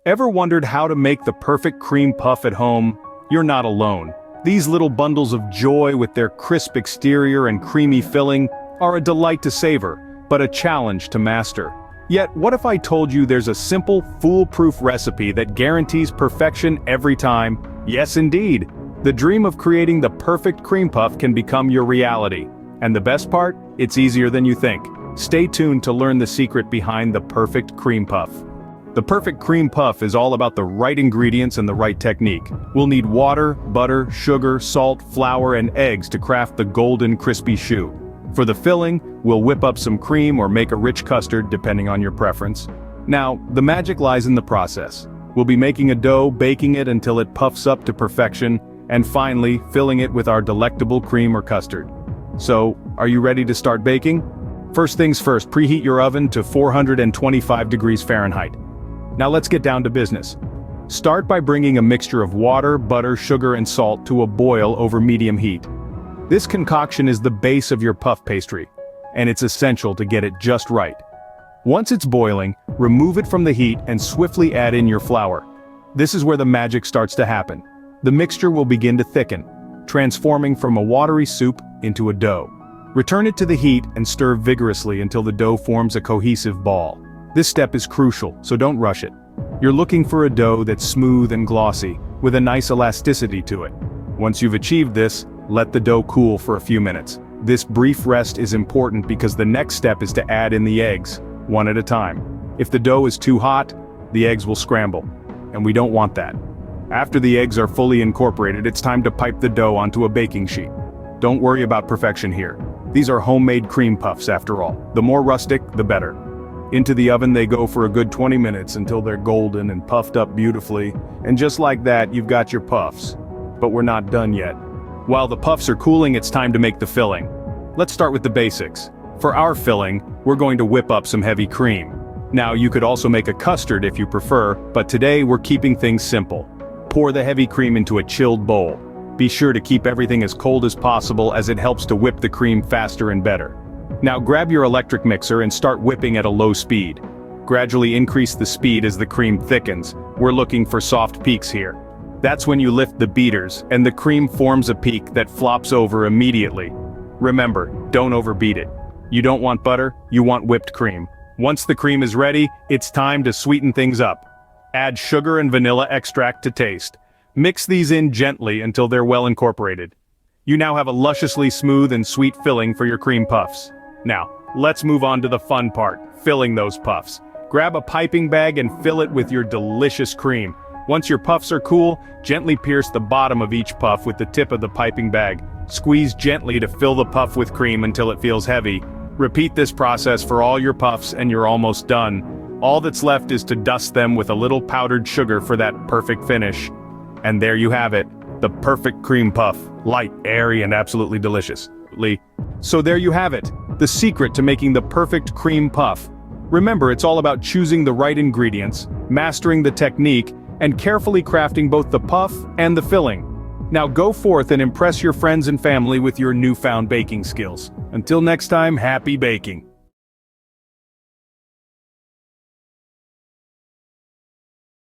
Ever wondered how to make the perfect cream puff at home? You're not alone. These little bundles of joy with their crisp exterior and creamy filling are a delight to savor, but a challenge to master. Yet, what if I told you there's a simple, foolproof recipe that guarantees perfection every time? Yes, indeed. The dream of creating the perfect cream puff can become your reality. And the best part? It's easier than you think. Stay tuned to learn the secret behind the perfect cream puff. The perfect cream puff is all about the right ingredients and the right technique. We'll need water, butter, sugar, salt, flour, and eggs to craft the golden, crispy choux. For the filling, we'll whip up some cream or make a rich custard depending on your preference. Now, the magic lies in the process. We'll be making a dough, baking it until it puffs up to perfection, and finally, filling it with our delectable cream or custard. So, are you ready to start baking? First things first, preheat your oven to 425 degrees Fahrenheit. Now let's get down to business. Start by bringing a mixture of water, butter, sugar, and salt to a boil over medium heat. This concoction is the base of your puff pastry, and it's essential to get it just right. Once it's boiling, remove it from the heat and swiftly add in your flour. This is where the magic starts to happen. The mixture will begin to thicken, transforming from a watery soup into a dough. Return it to the heat and stir vigorously until the dough forms a cohesive ball. This step is crucial, so don't rush it. You're looking for a dough that's smooth and glossy, with a nice elasticity to it. Once you've achieved this, let the dough cool for a few minutes. This brief rest is important because the next step is to add in the eggs, one at a time. If the dough is too hot, the eggs will scramble, and we don't want that. After the eggs are fully incorporated, it's time to pipe the dough onto a baking sheet. Don't worry about perfection here. These are homemade cream puffs after all. The more rustic, the better. Into the oven they go for a good 20 minutes until they're golden and puffed up beautifully, and just like that, you've got your puffs. But we're not done yet. While the puffs are cooling, it's time to make the filling. Let's start with the basics. For our filling, we're going to whip up some heavy cream. Now, you could also make a custard if you prefer, but today we're keeping things simple. Pour the heavy cream into a chilled bowl. Be sure to keep everything as cold as possible, as it helps to whip the cream faster and better. Now grab your electric mixer and start whipping at a low speed. Gradually increase the speed as the cream thickens. We're looking for soft peaks here. That's when you lift the beaters, and the cream forms a peak that flops over immediately. Remember, don't overbeat it. You don't want butter, you want whipped cream. Once the cream is ready, it's time to sweeten things up. Add sugar and vanilla extract to taste. Mix these in gently until they're well incorporated. You now have a lusciously smooth and sweet filling for your cream puffs. Now, let's move on to the fun part, filling those puffs. Grab a piping bag and fill it with your delicious cream. Once your puffs are cool, gently pierce the bottom of each puff with the tip of the piping bag. Squeeze gently to fill the puff with cream until it feels heavy. Repeat this process for all your puffs and you're almost done. All that's left is to dust them with a little powdered sugar for that perfect finish. And there you have it, the perfect cream puff. Light, airy, and absolutely delicious. So there you have it, the secret to making the perfect cream puff. Remember, it's all about choosing the right ingredients, mastering the technique, and carefully crafting both the puff and the filling. Now go forth and impress your friends and family with your newfound baking skills. Until next time, happy baking.